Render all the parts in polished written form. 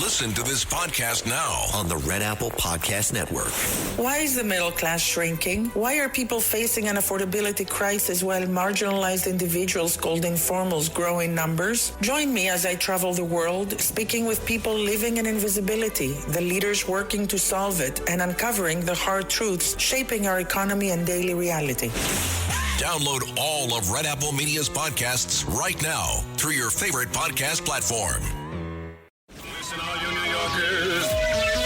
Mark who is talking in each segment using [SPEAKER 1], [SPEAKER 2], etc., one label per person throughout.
[SPEAKER 1] Listen to this podcast now on the Red Apple Podcast Network.
[SPEAKER 2] Why is the middle class shrinking? Why are people facing an affordability crisis while marginalized individuals called informals grow in numbers? Join me as I travel the world, speaking with people living in invisibility, the leaders working to solve it, and uncovering the hard truths shaping our economy and daily reality.
[SPEAKER 1] Download all of Red Apple Media's podcasts right now through your favorite podcast platform.
[SPEAKER 3] Listen, all you New Yorkers.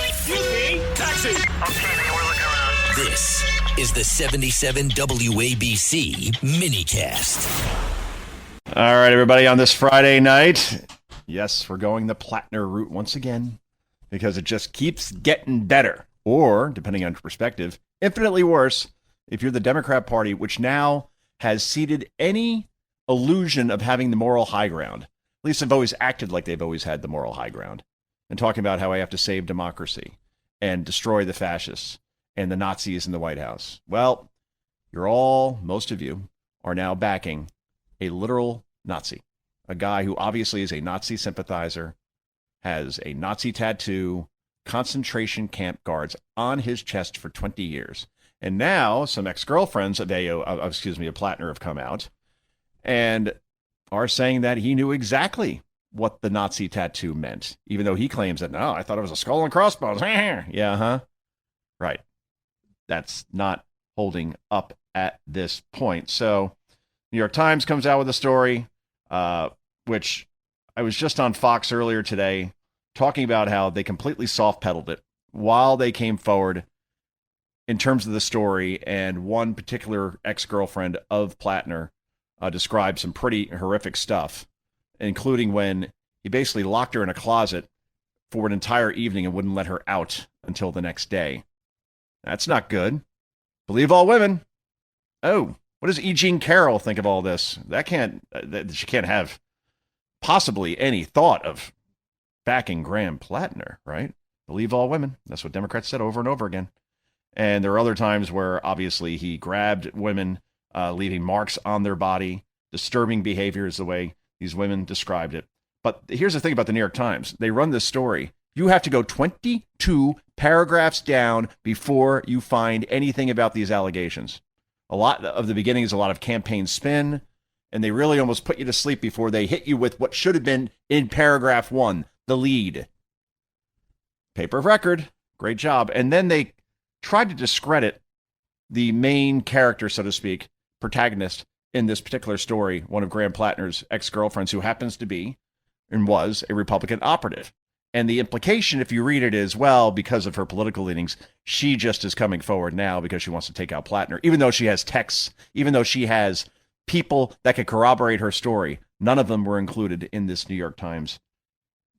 [SPEAKER 3] Excuse me, taxi.
[SPEAKER 4] Okay, man, we're looking around.
[SPEAKER 1] This is the 77 WABC minicast.
[SPEAKER 5] All right, everybody, on this Friday night, yes, we're going the Platner route once again because it just keeps getting better, or, depending on your perspective, infinitely worse if you're the Democrat Party, which now has ceded any illusion of having the moral high ground. At least they've always acted like they've always had the moral high ground, and talking about how I have to save democracy and destroy the fascists and the Nazis in the White House. Well, most of you are now backing a literal Nazi, a guy who obviously is a Nazi sympathizer, has a Nazi tattoo, concentration camp guards on his chest for 20 years. And now some ex-girlfriends of Platner have come out and are saying that he knew exactly what the Nazi tattoo meant, even though he claims that, no, I thought it was a skull and crossbones. Yeah, huh? Right. That's not holding up at this point. So New York Times comes out with a story, which I was just on Fox earlier today talking about how they completely soft-pedaled it while they came forward in terms of the story, and one particular ex-girlfriend of Platner described some pretty horrific stuff, including when he basically locked her in a closet for an entire evening and wouldn't let her out until the next day. That's not good. Believe all women. Oh, what does E. Jean Carroll think of all this? She can't have possibly any thought of backing Graham Platner, right? Believe all women. That's what Democrats said over and over again. And there are other times where obviously he grabbed women, leaving marks on their body. Disturbing behavior is the way these women described it. But here's the thing about the New York Times. They run this story. You have to go 22 paragraphs down before you find anything about these allegations. A lot of the beginning is a lot of campaign spin, and they really almost put you to sleep before they hit you with what should have been in paragraph 1, the lead. Paper of record. Great job. And then they tried to discredit the main character, so to speak, protagonist in this particular story, one of Graham Platner's ex-girlfriends, who happens to be and was a Republican operative. And the implication, if you read it, is, well, because of her political leanings, she just is coming forward now because she wants to take out Platner, even though she has texts, even though she has people that could corroborate her story. None of them were included in this New York Times.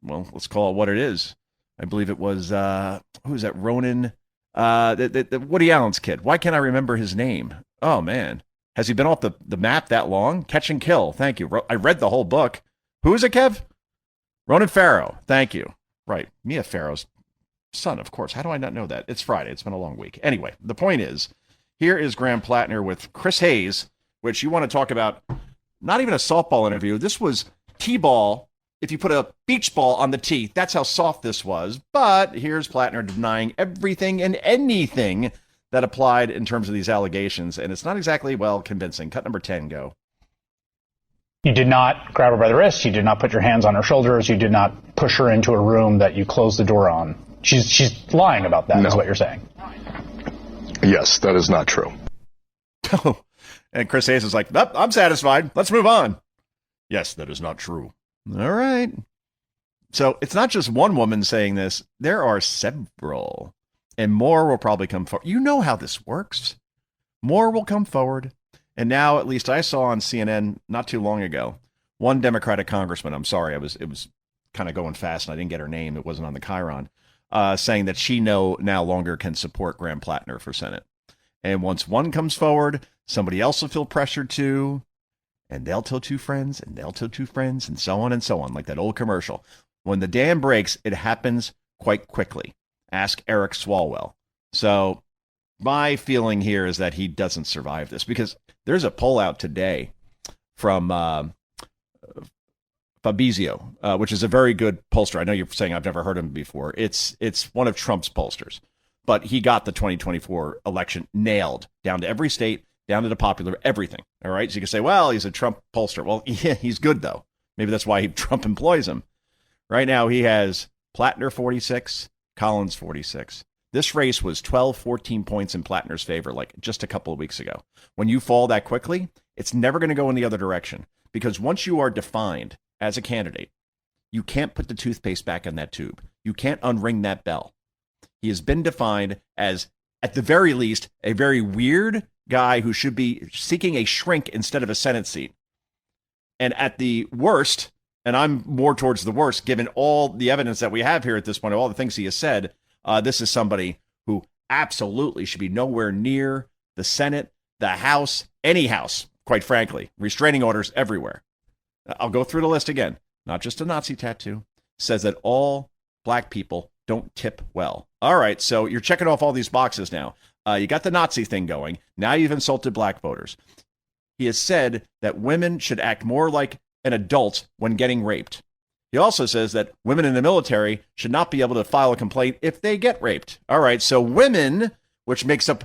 [SPEAKER 5] Well, let's call it what it is. I believe it was, who is that, Ronan? The Woody Allen's kid. Why can't I remember his name? Oh, man. Has he been off the map that long? Catch and Kill. Thank you. I read the whole book. Who is it, Kev? Ronan Farrow. Thank you. Right. Mia Farrow's son, of course. How do I not know that? It's Friday. It's been a long week. Anyway, the point is, here is Graham Platner with Chris Hayes, which you want to talk about, not even a softball interview. This was T-ball. If you put a beach ball on the tee, that's how soft this was. But here's Platner denying everything and anything that applied in terms of these allegations. And it's not exactly, well, convincing. Cut number 10, go.
[SPEAKER 6] You did not grab her by the wrist. You did not put your hands on her shoulders. You did not push her into a room that you closed the door on. She's lying about that, is what you're saying.
[SPEAKER 7] Yes, that is not true.
[SPEAKER 5] And Chris Hayes is like, nope, I'm satisfied. Let's move on. Yes, that is not true. All right. So it's not just one woman saying this. There are several, and more will probably come forward. You know how this works. More will come forward. And now, at least I saw on CNN not too long ago, one Democratic congressman, I'm sorry, it was kind of going fast and I didn't get her name. It wasn't on the Chiron, saying that she no longer can support Graham Platner for Senate. And once one comes forward, somebody else will feel pressured to, and they'll tell two friends, and they'll tell two friends, and so on, like that old commercial. When the dam breaks, it happens quite quickly. Ask Eric Swalwell. So my feeling here is that he doesn't survive this, because there's a poll out today from Fabrizio, which is a very good pollster. I know you're saying I've never heard him before. It's one of Trump's pollsters, but he got the 2024 election nailed down to every state, down to the popular, everything. All right. So you can say, well, he's a Trump pollster. Well, yeah, he's good, though. Maybe that's why Trump employs him. Right now, he has Platner 46, Collins 46. This race was 12, 14 points in Platner's favor, like just a couple of weeks ago. When you fall that quickly, it's never going to go in the other direction, because once you are defined as a candidate, you can't put the toothpaste back in that tube. You can't unring that bell. He has been defined as, at the very least, a very weird guy who should be seeking a shrink instead of a Senate seat. And at the worst, and I'm more towards the worst, given all the evidence that we have here at this point, all the things he has said, this is somebody who absolutely should be nowhere near the Senate, the House, any house, quite frankly. Restraining orders everywhere. I'll go through the list again. Not just a Nazi tattoo. Says that all black people don't tip well. All right, so you're checking off all these boxes now. You got the Nazi thing going. Now you've insulted black voters. He has said that women should act more like an adult when getting raped. He also says that women in the military should not be able to file a complaint if they get raped. All right, so women, which makes up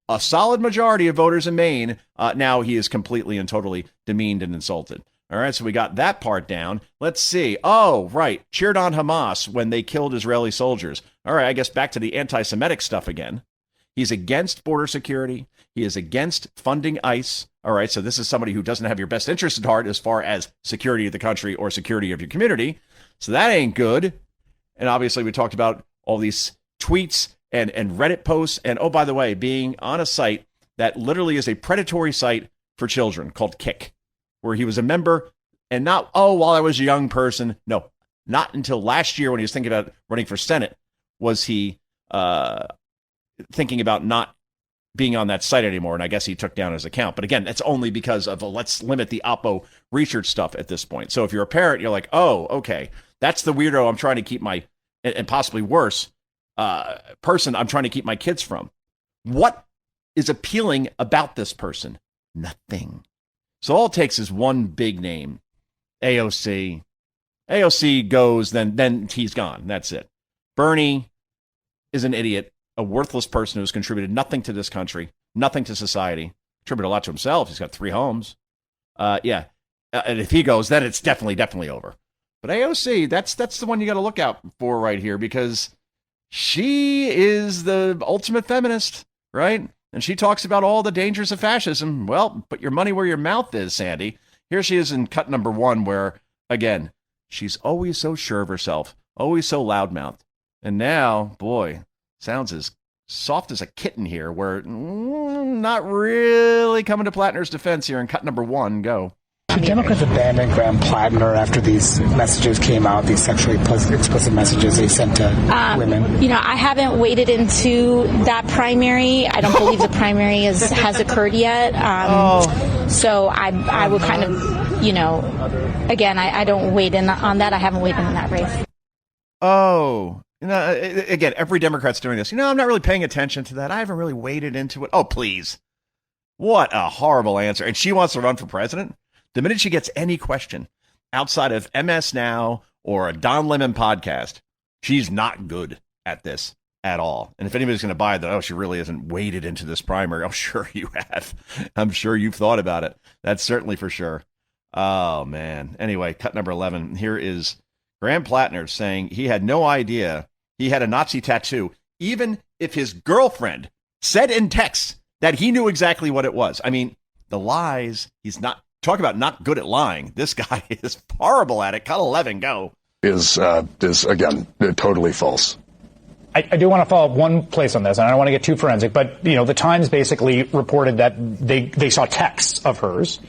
[SPEAKER 5] a solid majority of voters in Maine, now he is completely and totally demeaned and insulted. All right, so we got that part down. Let's see. Oh, right. Cheered on Hamas when they killed Israeli soldiers. All right, I guess back to the anti-Semitic stuff again. He's against border security. He is against funding ICE. All right, so this is somebody who doesn't have your best interest at heart as far as security of the country or security of your community. So that ain't good. And obviously, we talked about all these tweets and Reddit posts. And oh, by the way, being on a site that literally is a predatory site for children called Kick, where he was a member, and not, oh, while I was a young person. No, not until last year when he was thinking about running for Senate was he thinking about not being on that site anymore. And I guess he took down his account. But again, that's only because of let's limit the Oppo research stuff at this point. So if you're a parent, you're like, oh, okay, that's the weirdo I'm trying to keep my, and possibly worse, person I'm trying to keep my kids from. What is appealing about this person? Nothing. So all it takes is one big name, AOC. AOC goes, then he's gone. That's it. Bernie is an idiot, a worthless person who's contributed nothing to this country, nothing to society, contributed a lot to himself. He's got 3 homes. And if he goes, then it's definitely over. But AOC, that's the one you got to look out for right here, because she is the ultimate feminist, right? And she talks about all the dangers of fascism. Well, put your money where your mouth is, Sandy. Here she is in cut number 1, where, again, she's always so sure of herself, always so loudmouthed. And now, boy, sounds as soft as a kitten here, where not really coming to Platner's defense here in cut number 1. Go.
[SPEAKER 8] Should Democrats abandon Graham Platner after these messages came out, these sexually explicit messages they sent to women?
[SPEAKER 9] You know, I haven't waded into that primary. I don't believe the primary has occurred yet. So I would kind of, again, I don't wade in on that. I haven't waded in that race.
[SPEAKER 5] Oh, again, every Democrat's doing this. I'm not really paying attention to that. I haven't really waded into it. Oh, please. What a horrible answer. And she wants to run for president? The minute she gets any question outside of MS Now or a Don Lemon podcast, she's not good at this at all. And if anybody's going to buy that, she really isn't waded into this primary. I'm sure you have. I'm sure you've thought about it. That's certainly for sure. Oh, man. Anyway, cut number 11. Here is Graham Platner saying he had no idea he had a Nazi tattoo, even if his girlfriend said in text that he knew exactly what it was. I mean, the lies, he's not. Talk about not good at lying. This guy is horrible at it. Cut 11, go.
[SPEAKER 7] Is again, totally false.
[SPEAKER 6] I do want to follow up one place on this, and I don't want to get too forensic, but, the Times basically reported that they saw texts of hers,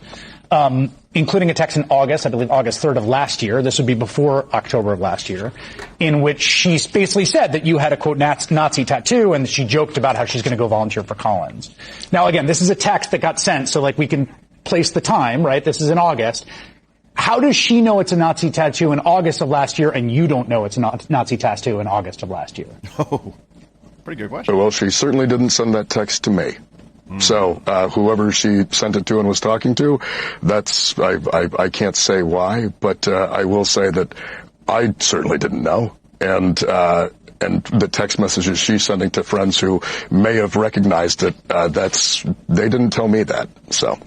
[SPEAKER 6] including a text in August, I believe August 3rd of last year. This would be before October of last year, in which she basically said that you had a, quote, Nazi tattoo, and she joked about how she's going to go volunteer for Collins. Now, again, this is a text that got sent, so, we can place the time, right? This is in August. How does she know it's a Nazi tattoo in August of last year, and you don't know it's a Nazi tattoo in August of last year?
[SPEAKER 5] Oh, pretty good question.
[SPEAKER 7] Well, she certainly didn't send that text to me. So whoever she sent it to and was talking to, that's I can't say why, but I will say that I certainly didn't know, and the text messages she's sending to friends who may have recognized it, they didn't tell me that. So,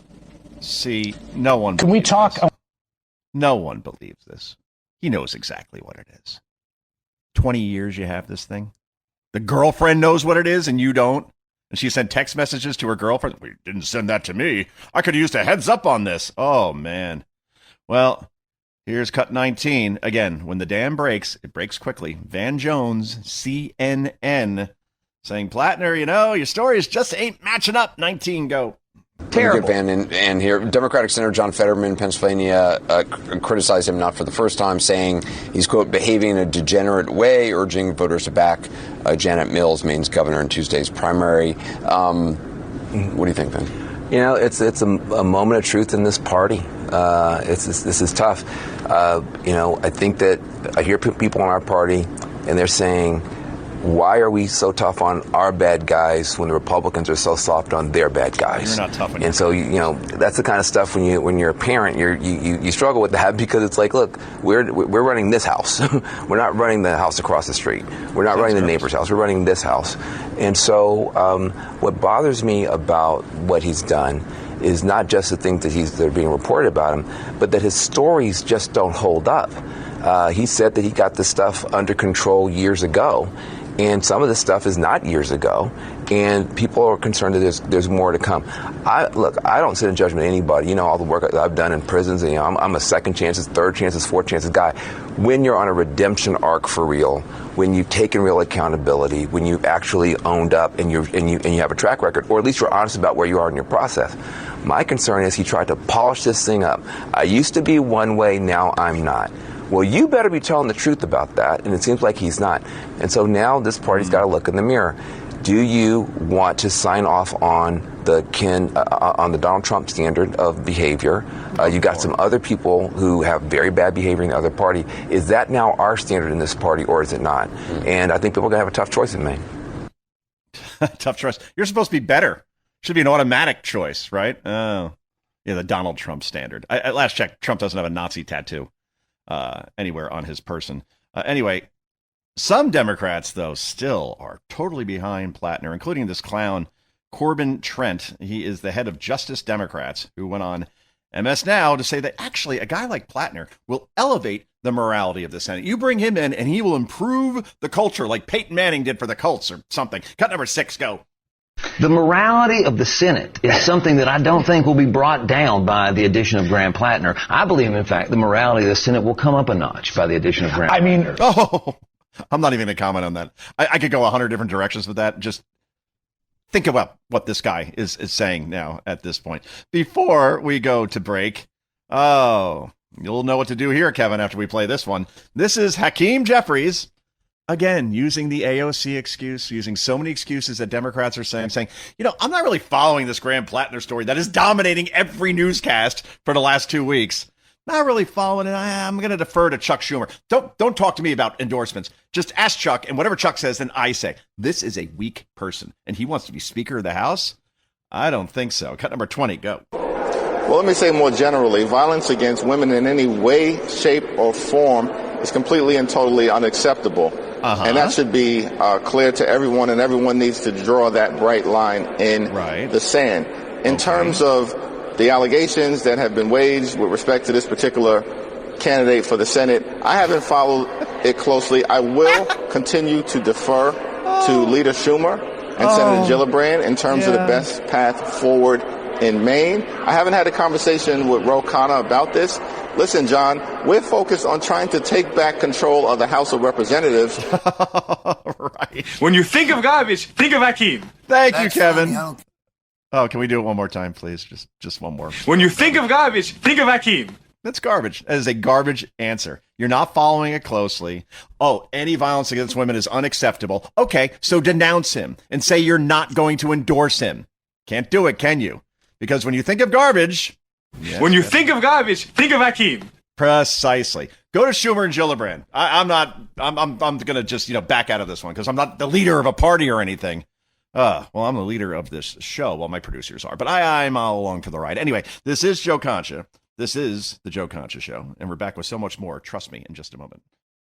[SPEAKER 5] see, no one.
[SPEAKER 6] Can we talk?
[SPEAKER 5] This. No one believes this. He knows exactly what it is. 20 years you have this thing. The girlfriend knows what it is, and you don't. And she sent text messages to her girlfriend. "We didn't send that to me. I could have used a heads up on this." Oh, man. Well, here's cut 19. Again, when the dam breaks, it breaks quickly. Van Jones, CNN, saying, "Platner, your stories just ain't matching up." 19, go.
[SPEAKER 10] Terrible. And here, Democratic Senator John Fetterman, Pennsylvania, criticized him not for the first time, saying he's, quote, behaving in a degenerate way, urging voters to back Janet Mills, Maine's governor, in Tuesday's primary. What do you think, Ben?
[SPEAKER 11] It's a moment of truth in this party. This is tough. I think that I hear people in our party, and they're saying, why are we so tough on our bad guys when the Republicans are so soft on their bad guys?
[SPEAKER 5] You're not tough on
[SPEAKER 11] and so that's the kind of stuff when you're a parent, you struggle with that, because it's like, look, we're running this house. We're not running the house across the street. We're not running the neighbor's house. We're running this house. And so what bothers me about what he's done is not just the things that are being reported about him, but that his stories just don't hold up. He said that he got this stuff under control years ago. And some of this stuff is not years ago, and people are concerned that there's more to come. I don't sit in judgment of anybody. All the work that I've done in prisons, and I'm a second chances, third chances, fourth chances guy. When you're on a redemption arc for real, when you've taken real accountability, when you've actually owned up and you have a track record, or at least you're honest about where you are in your process. My concern is he tried to polish this thing up. I used to be one way, now I'm not. Well, you better be telling the truth about that, and it seems like he's not. And so now this party's got to look in the mirror. Do you want to sign off on the Donald Trump standard of behavior? You got some other people who have very bad behavior in the other party. Is that now our standard in this party, or is it not? And I think people are going to have a tough choice in Maine.
[SPEAKER 5] Tough choice. You're supposed to be better. Should be an automatic choice, right? Oh, yeah, the Donald Trump standard. At last check, Trump doesn't have a Nazi tattoo anywhere on his person. Anyway, some Democrats, though, still are totally behind Platner, including this clown, Corbin Trent. He is the head of Justice Democrats, who went on MS Now to say that actually a guy like Platner will elevate the morality of the Senate. You bring him in and he will improve the culture like Peyton Manning did for the Colts or something. Cut number 6, go.
[SPEAKER 12] The morality of the Senate is something that I don't think will be brought down by the addition of Graham Platner. I believe, in fact, the morality of the Senate will come up a notch by the addition of Graham.
[SPEAKER 5] I'm not even going to comment on that. I could go 100 different directions with that. Just think about what this guy is saying now at this point. Before we go to break, you'll know what to do here, Kevin, after we play this one. This is Hakeem Jeffries. Again, using the AOC excuse, using so many excuses that Democrats are saying, I'm not really following this Graham Platner story that is dominating every newscast for the last 2 weeks. Not really following it. I'm going to defer to Chuck Schumer. Don't talk to me about endorsements. Just ask Chuck, and whatever Chuck says, then I say. This is a weak person, and he wants to be Speaker of the House? I don't think so. Cut number 20, go.
[SPEAKER 13] Well, let me say more generally, violence against women in any way, shape, or form is completely and totally unacceptable. And that should be clear to everyone, and everyone needs to draw that bright line in the sand. In terms of the allegations that have been waged with respect to this particular candidate for the Senate, I haven't followed it closely. I will continue to defer to Leader Schumer and Senator Gillibrand in terms of the best path forward in Maine. I haven't had a conversation with Ro Khanna about this. Listen, John, we're focused on trying to take back control of the House of Representatives.
[SPEAKER 5] Right.
[SPEAKER 3] When you think of garbage, think of Hakeem.
[SPEAKER 5] Thank you, Kevin. Oh, can we do it one more time, please? Just one more.
[SPEAKER 3] When you think of garbage, think of Hakeem.
[SPEAKER 5] That's garbage. That is a garbage answer. You're not following it closely. Oh, any violence against women is unacceptable. Okay, so denounce him and say you're not going to endorse him. Can't do it, can you? Because when you think of garbage...
[SPEAKER 3] When you think of garbage, think of Hakeem.
[SPEAKER 5] Precisely. Go to Schumer and Gillibrand. I'm going to just, back out of this one because I'm not the leader of a party or anything. Well, I'm the leader of this show. Well, my producers are, but I'm all along for the ride. Anyway, this is Joe Concha. This is the Joe Concha Show, and we're back with so much more. Trust me, in just a moment.